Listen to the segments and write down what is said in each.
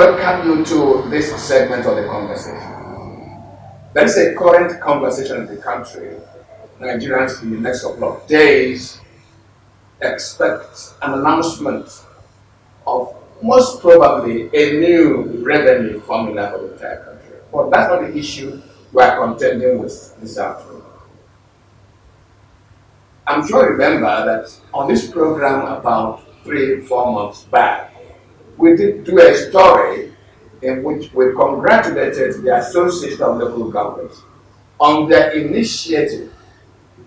welcome you to this segment of the conversation. There is a current conversation in the country. Nigerians in the next couple of days expect an announcement of most probably a new revenue formula for the entire country. But that's not the issue we are contending with this afternoon. I'm sure you remember that on this program about 3-4 months back, we did do a story in which we congratulated the Association of Local Governments on their initiative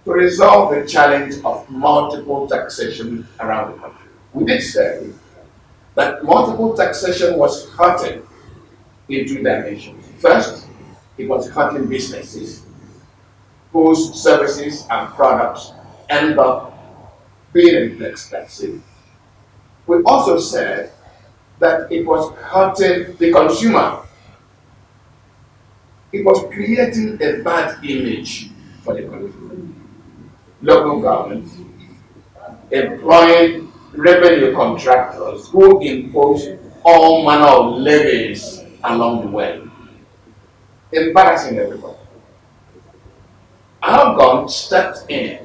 to resolve the challenge of multiple taxation around the country. We did say that multiple taxation was hurting in 2 dimensions. First, it was hurting businesses whose services and products end up being expensive. We also said that it was hurting the consumer. It was creating a bad image for the consumer. Local governments employing revenue contractors who impose all manner of levies along the way, embarrassing everybody. Our government stepped in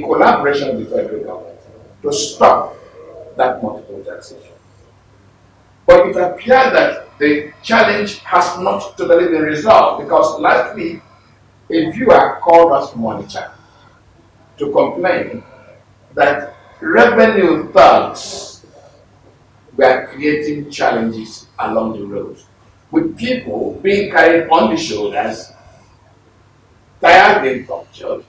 collaboration with the federal government, to stop that multiple taxation. But it appears that the challenge has not totally been resolved, because last week a viewer called us monitor to complain that revenue thugs were creating challenges along the road, with people being carried on the shoulders, tires being punctured,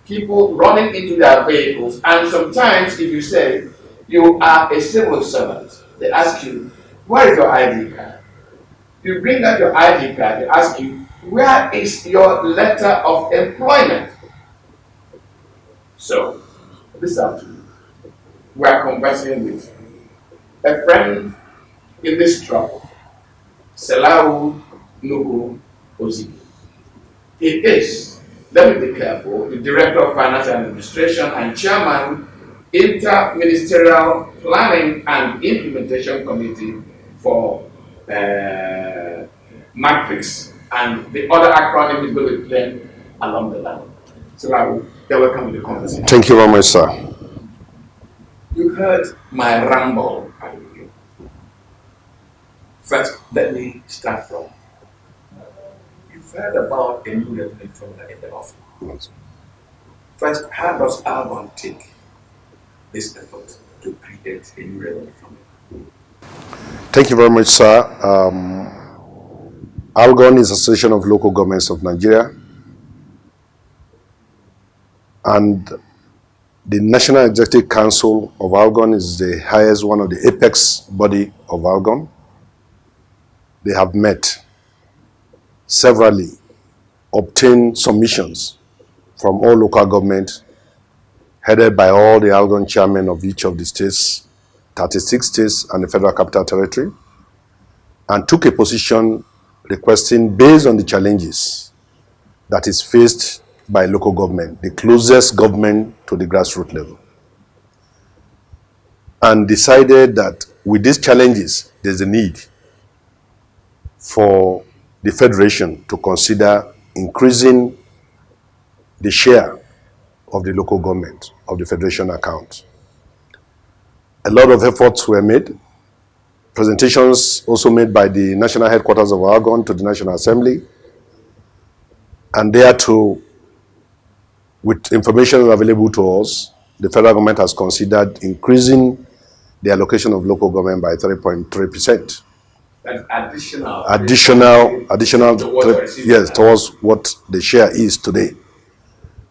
people running into their vehicles, and sometimes if you say you are a civil servant, they ask you, where is your ID card? You bring out your ID card, they ask you, where is your letter of employment? So, this afternoon, we are conversing with a friend in this trouble, Salawu Nuhu Ozige. He is, let me be careful, the Director of Finance and Administration and Chairman, Inter-Ministerial Planning and Implementation Committee for NATIS, and the other acronym is going to be playing along the line. So you're welcome to the conversation. Thank you very much, sir. You heard my ramble at the beginning. First, let me start from. You've heard about a new revenue formula in the office. Yes. First, how does Algon take this effort to create a new revenue formula? Thank you very much, sir. Algon is Association of Local Governments of Nigeria, and the National Executive Council of Algon is the highest, one of the apex body of Algon. They have met severally, obtained submissions from all local governments, headed by all the Algon chairmen of each of the states, 36 states and the Federal Capital Territory, and took a position requesting, based on the challenges that is faced by local government, the closest government to the grassroots level, and decided that with these challenges, there's a need for the Federation to consider increasing the share of the local government of the Federation account. A lot of efforts were made. Presentations also made by the national headquarters of Algon to the National Assembly, and there too, with information available to us, the federal government has considered increasing the allocation of local government by 3.3%. Additional towards what the share is today.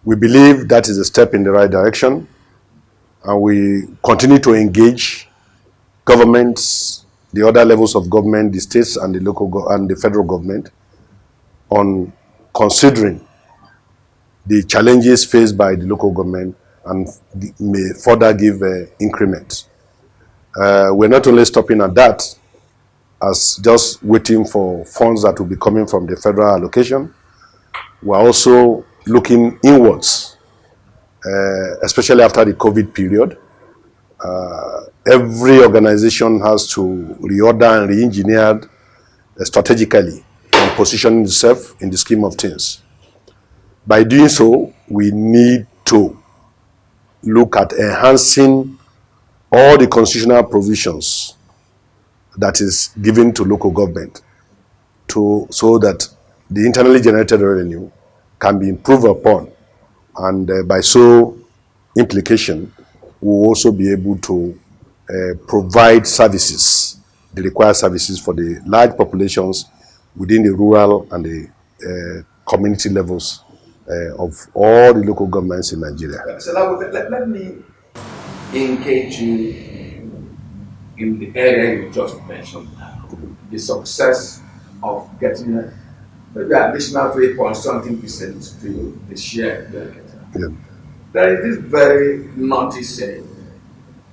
We believe that is a step in the right direction, and we continue to engage governments, the other levels of government, the states and the local and the federal government, on considering the challenges faced by the local government and may further give increments. We're not only stopping at that, as just waiting for funds that will be coming from the federal allocation. We're also looking inwards, especially after the COVID period, Every organization has to reorder and re-engineer strategically and position itself in the scheme of things. By doing so, we need to look at enhancing all the constitutional provisions that is given to local government so that the internally generated revenue can be improved upon, and by so implication, we will also be able to provide services, the required services for the large populations within the rural and the community levels of all the local governments in Nigeria. Salawu, let me engage you in the area you just mentioned, the success of getting maybe additional 3.something% to the share you're getting. Yeah. There is this very naughty saying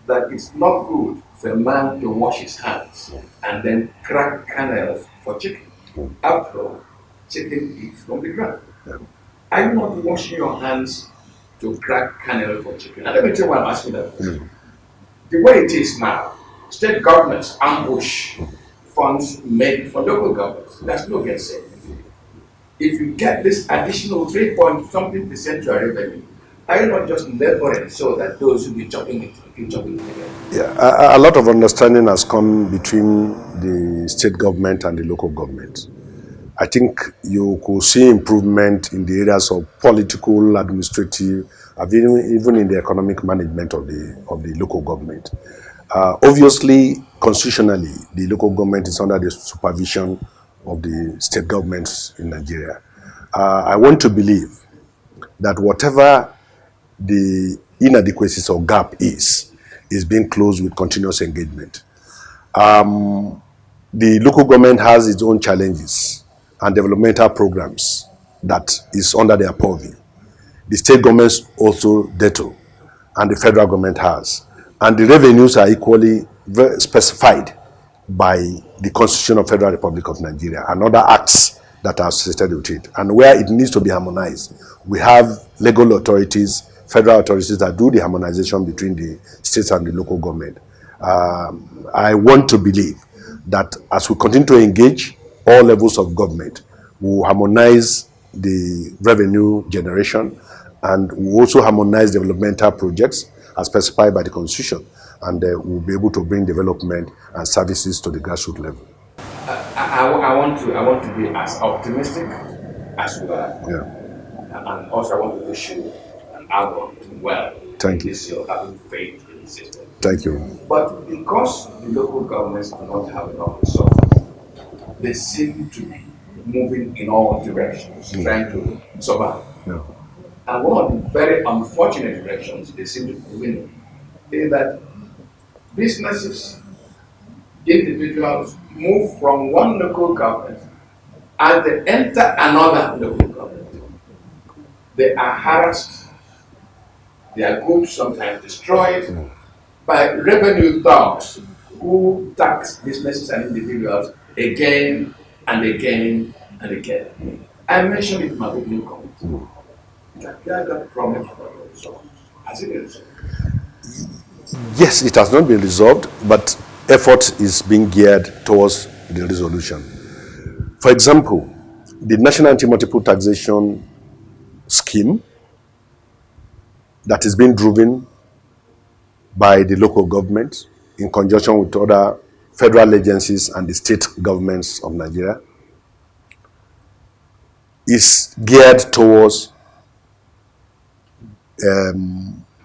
that it's not good for a man to wash his hands and then crack kernels for chicken. After all, chicken eats from the ground. Are you not washing your hands to crack kernels for chicken? And let me tell you why I'm asking that. The way it is now, state governments ambush funds made for local governments. There's no getting saved. If you get this additional 3.something% to your revenue, are you not just laboring so that those who be chopping it keep chopping it again? Yeah, a lot of understanding has come between the state government and the local government. I think you could see improvement in the areas of political, administrative, even in the economic management of the local government. Obviously, constitutionally, the local government is under the supervision of the state governments in Nigeria. I want to believe that whatever the inadequacies or gap is being closed with continuous engagement. The local government has its own challenges and developmental programs that is under their purview. The state governments also ditto, and the federal government has. And the revenues are equally specified by the Constitution of Federal Republic of Nigeria and other acts that are associated with it. And where it needs to be harmonized, we have legal authorities, federal authorities that do the harmonization between the states and the local government. I want to believe that as we continue to engage all levels of government, we will harmonize the revenue generation, and we will also harmonize developmental projects as specified by the Constitution, and we'll be able to bring development and services to the grassroots level. I want to be as optimistic as you are. Yeah. And also I want to wish you an hour well. Thank you. This year, having faith in the system. Thank you. But because the local governments do not have enough resources, they seem to be moving in all directions, trying to survive. Yeah. And one of the very unfortunate directions they seem to be moving in is that businesses, individuals move from one local government and they enter another local government. They are harassed, their goods sometimes destroyed by revenue thugs who tax businesses and individuals again and again and again. I mentioned it in my opening comment. It appears that problem has not been resolved. Has it been resolved? Yes, it has not been resolved, but effort is being geared towards the resolution. For example, the National Anti-Multiple Taxation Scheme that is being driven by the local government in conjunction with other federal agencies and the state governments of Nigeria is geared towards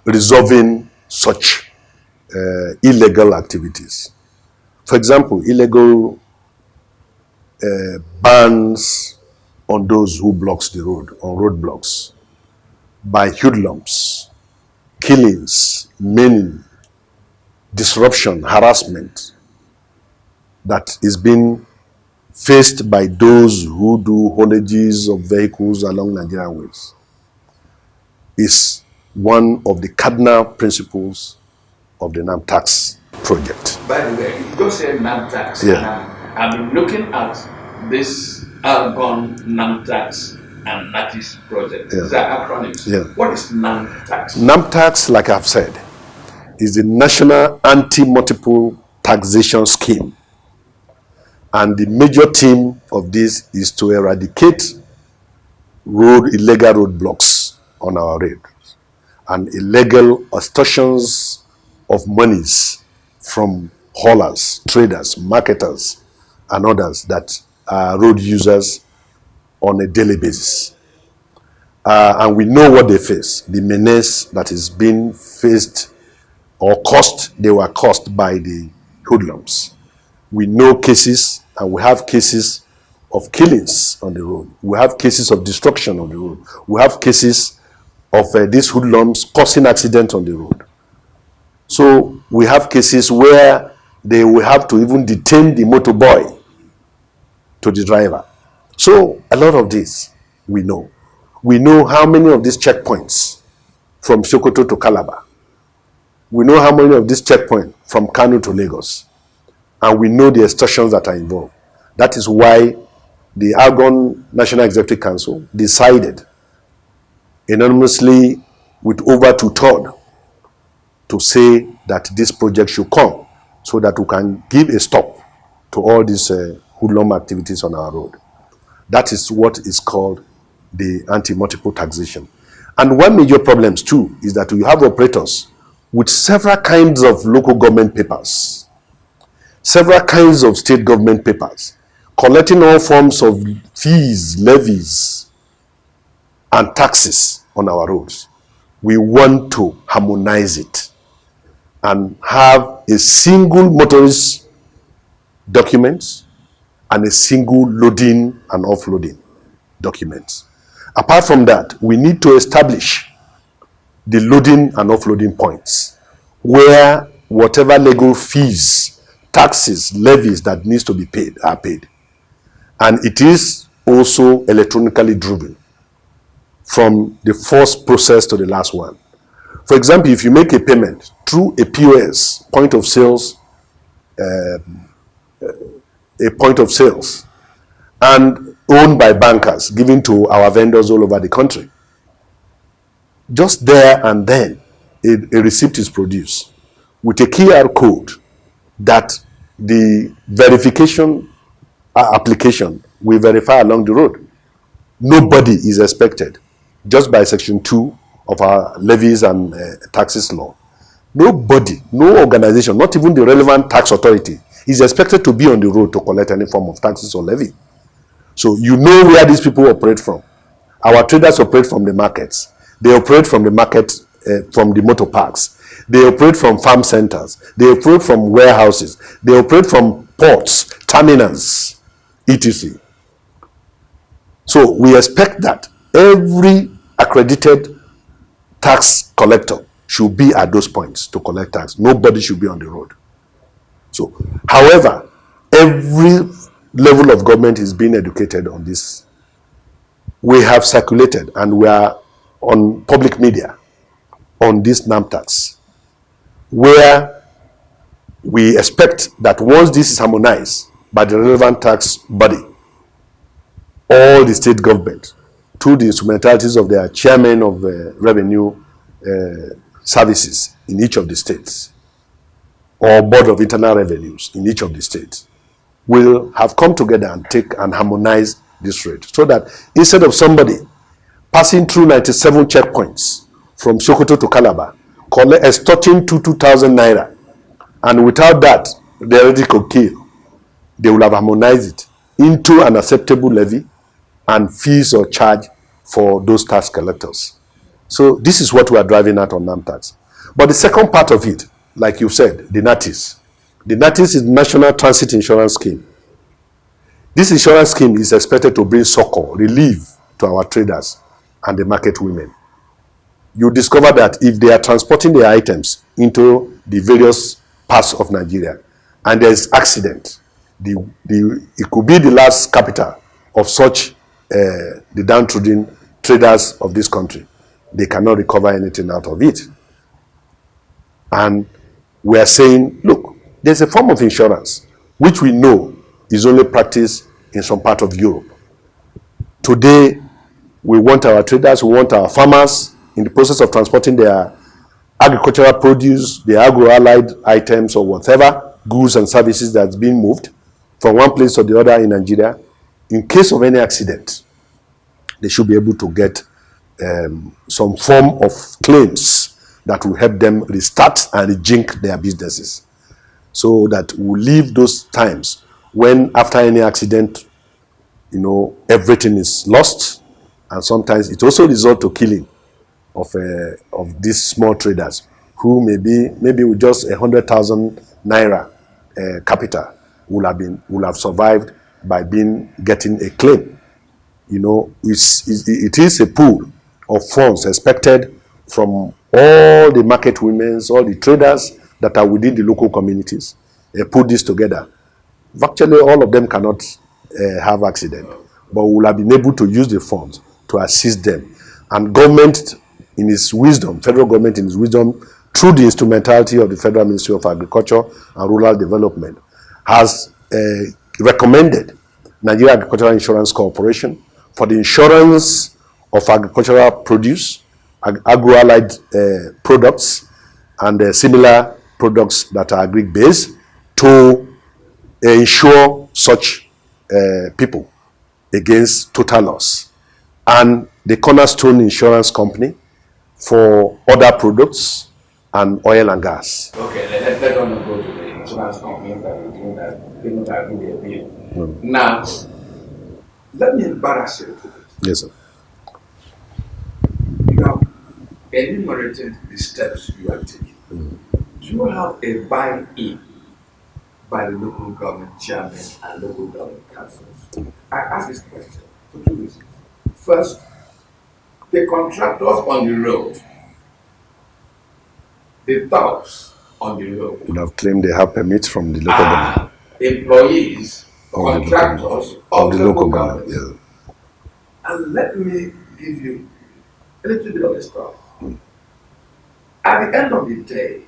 resolving such illegal activities. For example, illegal bans on those who blocks the road, on roadblocks, by hoodlums, killings, maiming, disruption, harassment that is being faced by those who do haulages of vehicles along Nigerian ways is one of the cardinal principles of the NAMTAXS project. By the way, you just said NAMTAXS. Yeah. I've been looking at this Argon NAMTAXS and NATIS project. Yeah. These are acronyms. Yeah. What is NAMTAXS? NAMTAXS, like I've said, is the National Anti-Multiple Taxation Scheme. And the major theme of this is to eradicate illegal roadblocks on our roads and illegal extortions of monies from haulers, traders, marketers, and others that are road users on a daily basis. And we know what they face, the menace that is being faced or they were caused by the hoodlums. We know cases, and we have cases of killings on the road. We have cases of destruction on the road. We have cases of these hoodlums causing accidents on the road. So we have cases where they will have to even detain the motorboy to the driver. So a lot of this we know. We know how many of these checkpoints from Sokoto to Calabar. We know how many of these checkpoints from Kano to Lagos. And we know the extortions that are involved. That is why the Argonne National Executive Council decided unanimously with over 2/3 to say that this project should come so that we can give a stop to all these hoodlum activities on our road. That is what is called the anti-multiple taxation. And one major problem too is that you have operators with several kinds of local government papers, several kinds of state government papers, collecting all forms of fees, levies, and taxes on our roads. We want to harmonize it and have a single motorist document and a single loading and offloading document. Apart from that, we need to establish the loading and offloading points where whatever legal fees, taxes, levies that needs to be paid are paid. And it is also electronically driven from the first process to the last one. For example, if you make a payment through a POS, point of sales, and owned by bankers, given to our vendors all over the country, just there and then, a receipt is produced with a QR code that the verification application will verify along the road. Nobody is expected, just by Section 2 of our levies and taxes law. Nobody, no organization, not even the relevant tax authority, is expected to be on the road to collect any form of taxes or levy. So you know where these people operate from. Our traders operate from the markets. They operate from the market, from the motor parks. They operate from farm centers. They operate from warehouses. They operate from ports, terminals, etc. So we expect that every accredited tax collector should be at those points to collect tax. Nobody should be on the road. So, however, every level of government is being educated on this. We have circulated and we are on public media on this NAMTAXS, where we expect that once this is harmonized by the relevant tax body, all the state government, through the instrumentalities of their chairman of revenue services in each of the states, or board of internal revenues in each of the states, will have come together and take and harmonize this rate, so that instead of somebody passing through 97 checkpoints from Sokoto to Calabar, extorting 2,000 naira, and without that, they already could kill, they will have harmonized it into an acceptable levy and fees or charge for those tax collectors. So this is what we are driving at on NAMTAXS. But the second part of it, like you said, the NATIS. The NATIS is National Transit Insurance Scheme. This insurance scheme is expected to bring succor, relief to our traders and the market women. You discover that if they are transporting their items into the various parts of Nigeria and there is accident, it could be the last capital of such the downtrodden traders of this country. They cannot recover anything out of it. And we are saying, look, there's a form of insurance which we know is only practiced in some part of Europe. Today, we want our traders, we want our farmers in the process of transporting their agricultural produce, the agro-allied items or whatever, goods and services that's being moved from one place to the other in Nigeria, in case of any accident, they should be able to get some form of claims that will help them restart and rejink their businesses. So that we'll leave those times when after any accident, everything is lost, and sometimes it also results to killing of these small traders who maybe with just 100,000 naira capital will have survived by getting a claim. It is a pool of funds expected from all the market women, all the traders that are within the local communities. They put this together. Virtually all of them cannot have accident, but will have been able to use the funds to assist them. And government, in its wisdom, federal government in its wisdom, through the instrumentality of the Federal Ministry of Agriculture and Rural Development, has recommended Nigeria Agricultural Insurance Corporation for the insurance of agricultural produce, agro-allied products, and similar products that are agri-based to insure such people against total loss. And the Cornerstone Insurance Company for other products and oil and gas. Okay, let's not go to the insurance companies that are doing that. They don't agree their bill. Now, let me embarrass you a little bit. Yes, sir. You have enumerated the steps you are taking. Do you have a buy-in by the local government chairman and local government councils? I ask this question for two reasons. First, the contractors on the road, the thugs on the road, would have claimed they have permits from the local government. Employees, contractors of the local government. Yeah. And let me give you a little bit of a story. At the end of the day,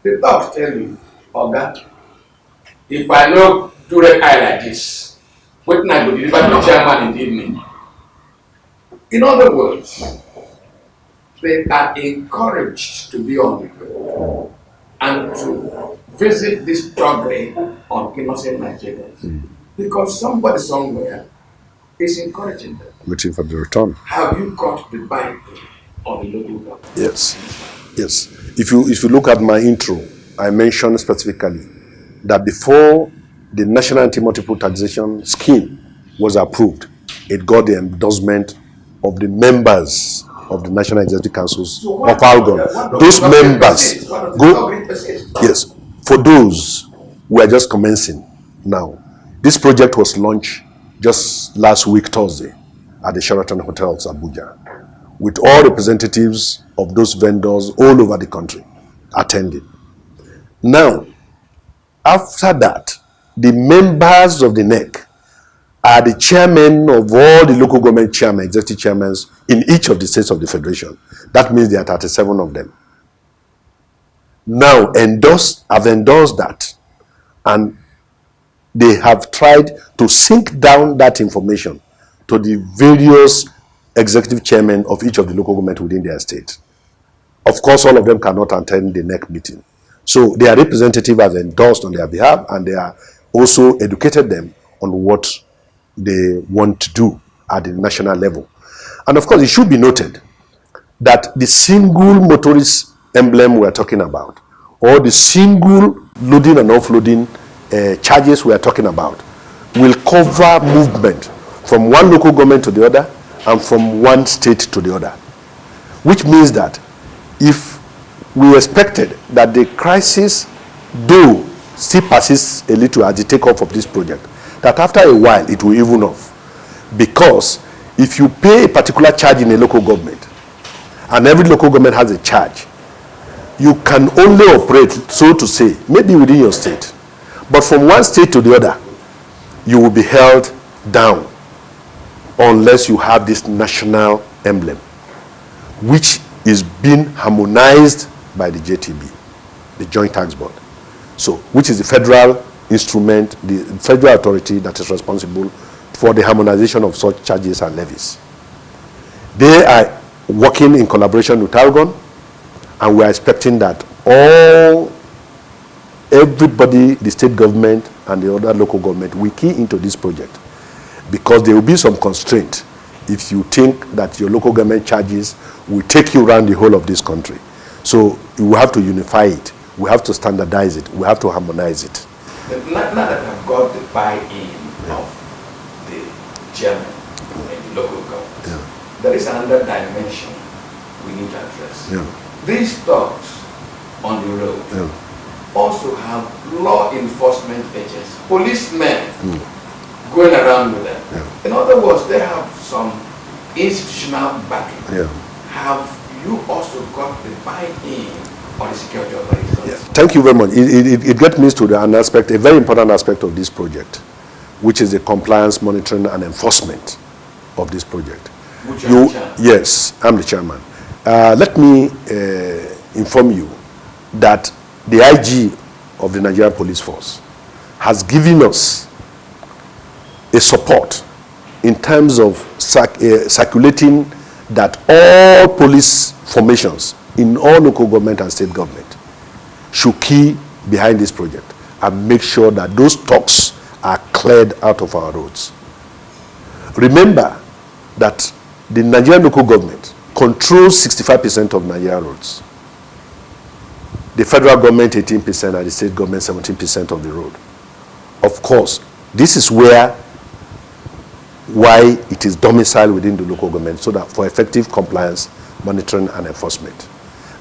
the thugs tell you, Oga, if I know do red eye like this, what can I go deliver to the chairman in the evening? In other words, they are encouraged to be on the road and to visit this struggle on innocent Nigerians because somebody somewhere is encouraging them. Waiting for the return. Have you got the Bible on the local government? Yes. If you look at my intro, I mentioned specifically that before the National Anti-Multiple Taxation Scheme was approved, it got the endorsement of the members of the National Executive Councils of Algon. Those members go. Yes, for those who are just commencing now. This project was launched just last week, Thursday, at the Sheraton Hotels, Abuja, with all representatives of those vendors all over the country attending. Now, after that, the members of the NEC are the chairmen of all the local government chairmen, executive chairmen in each of the states of the federation. That means there are 37 of them. Now, have endorsed that, and they have tried to sink down that information to the various executive chairmen of each of the local government within their state. Of course, all of them cannot attend the NEC meeting. So their representative has endorsed on their behalf, and they are also educated them on what they want to do at the national level. And of course, it should be noted that the single motorist emblem we are talking about, or the single loading and offloading charges we are talking about, will cover movement from one local government to the other and from one state to the other. Which means that if we expected that the crisis, though still persists a little at the takeoff of this project, that after a while it will even off. Because if you pay a particular charge in a local government, and every local government has a charge, you can only operate, so to say, maybe within your state. But from one state to the other, you will be held down unless you have this national emblem, which is being harmonized by the JTB, the Joint Tax Board. So, which is the federal instrument, the federal authority that is responsible for the harmonization of such charges and levies. They are working in collaboration with Algon, And we are expecting that everybody, the state government and the other local government, will key into this project, because there will be some constraint if you think that your local government charges will take you around the whole of this country. So we have to unify it. We have to standardize it. We have to harmonize it. Now that I've got the buy-in of the chairman and the local government, there is another dimension we need to address. These thugs on the road also have law enforcement agents, policemen going around with them. In other words, they have some institutional backing. Have you also got the buy-in on the security authorities? Thank you very much. It gets me to an aspect, a very important aspect of this project, which is the compliance, monitoring, and enforcement of this project. Yes, I'm the chairman. Let me inform you that the IG of the Nigerian Police Force has given us a support in terms of circulating that all police formations in all local government and state government should key behind this project and make sure that those thugs are cleared out of our roads. Remember that the Nigerian local government controls 65% of Nigerian roads. The federal government 18% and the state government 17% of the road. Of course, this is why it is domiciled within the local government, so that for effective compliance, monitoring, and enforcement.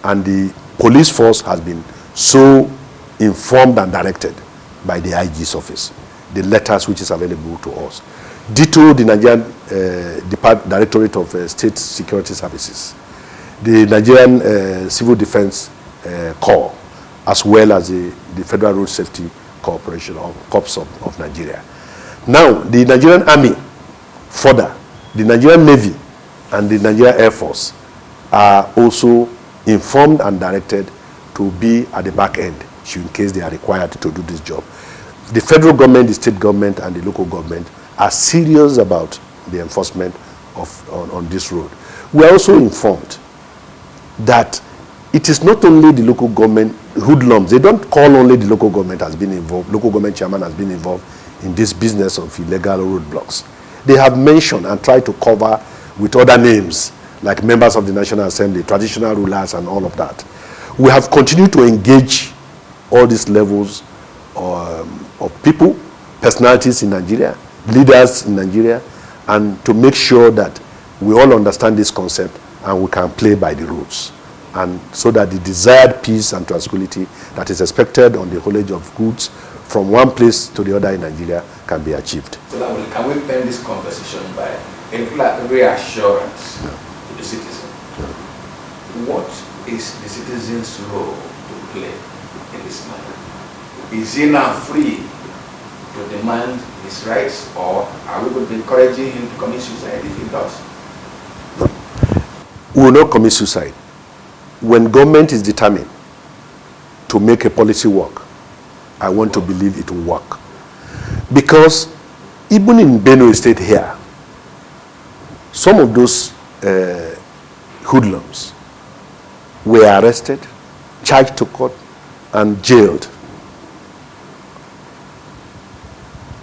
And the police force has been so informed and directed by the IG's office, the letters which is available to us. Ditto the Nigerian Directorate of State Security Services, the Nigerian Civil Defense Corps, as well as the Federal Road Safety Corporation, or Corps of Nigeria. Now, the Nigerian Army, further, the Nigerian Navy and the Nigerian Air Force are also informed and directed to be at the back end in case they are required to do this job. The federal government, the state government, and the local government are serious about the enforcement on this road. We are also informed that it is not only the local government hoodlums. They don't call only the local government has been involved, local government chairman has been involved in this business of illegal roadblocks. They have mentioned and tried to cover with other names, like members of the National Assembly, traditional rulers, and all of that. We have continued to engage all these levels of people, personalities in Nigeria, leaders in Nigeria, and to make sure that we all understand this concept and we can play by the rules, and so that the desired peace and tranquility that is expected on the haulage of goods from one place to the other in Nigeria can be achieved. So can we end this conversation by a reassurance to the citizen? What is the citizen's role to play in this matter? Is he now free to demand his rights, or are we going to be encouraging him to commit suicide if he does? We will not commit suicide. When government is determined to make a policy work, I want to believe it will work. Because even in Benue State here, some of those hoodlums were arrested, charged to court, and jailed.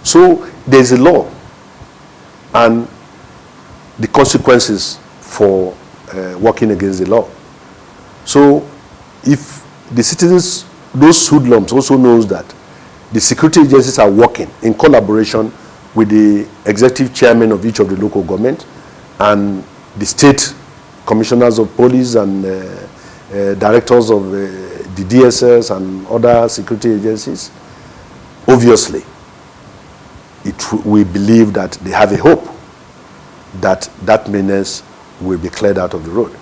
So there's a law and the consequences for working against the law. So if the citizens, those hoodlums, also knows that the security agencies are working in collaboration with the executive chairman of each of the local government and the state commissioners of police and directors of the DSS and other security agencies, obviously, we believe that they have a hope that that menace will be cleared out of the road.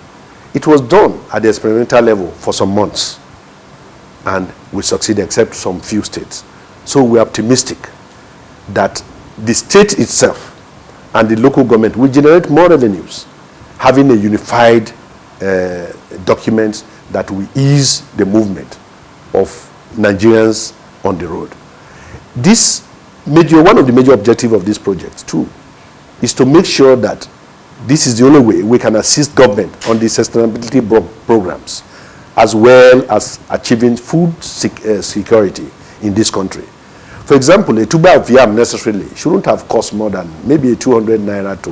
It was done at the experimental level for some months, and we succeeded except some few states. So we are optimistic that the state itself and the local government will generate more revenues, having a unified document that will ease the movement of Nigerians on the road. One of the major objectives of this project too is to make sure that this is the only way we can assist government on the sustainability programs as well as achieving food security in this country. For example, a tuber of yam necessarily shouldn't have cost more than maybe 200 naira to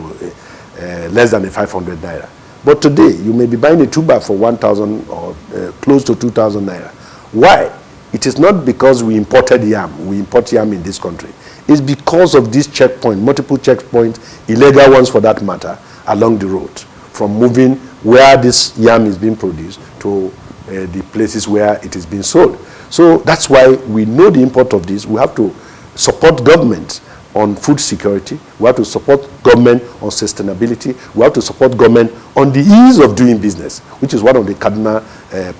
less than 500 naira. But today, you may be buying a tuber for 1,000 or close to 2,000 naira. Why? It is not because we imported yam. We import yam in this country. It's because of this checkpoint, multiple checkpoints, illegal ones for that matter, along the road, from moving where this yam is being produced to the places where it is being sold. So that's why we know the import of this. We have to support government on food security. We have to support government on sustainability. We have to support government on the ease of doing business, which is one of the cardinal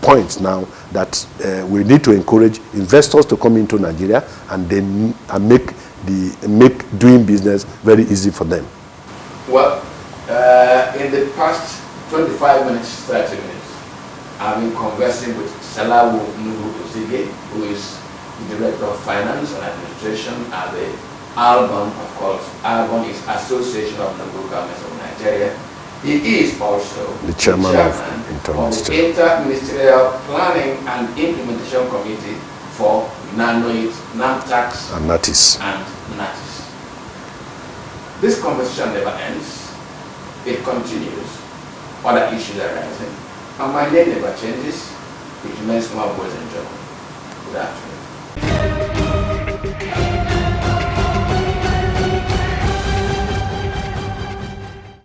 points now that we need to encourage investors to come into Nigeria and then make doing business very easy for them. Well, in the past 25 minutes, 30 minutes, I've been conversing with Salawu Nuhu Ozige, who is the Director of Finance and Administration at the ALBAN, of course. ALBAN is Association of Local Governments of Nigeria. He is also the chairman of the Inter-Ministerial Planning and Implementation Committee for NAMTAXS and NATIS. This conversation never ends. It continues. Other issues are rising. And my name never changes. It remains my boys and John. Good afternoon.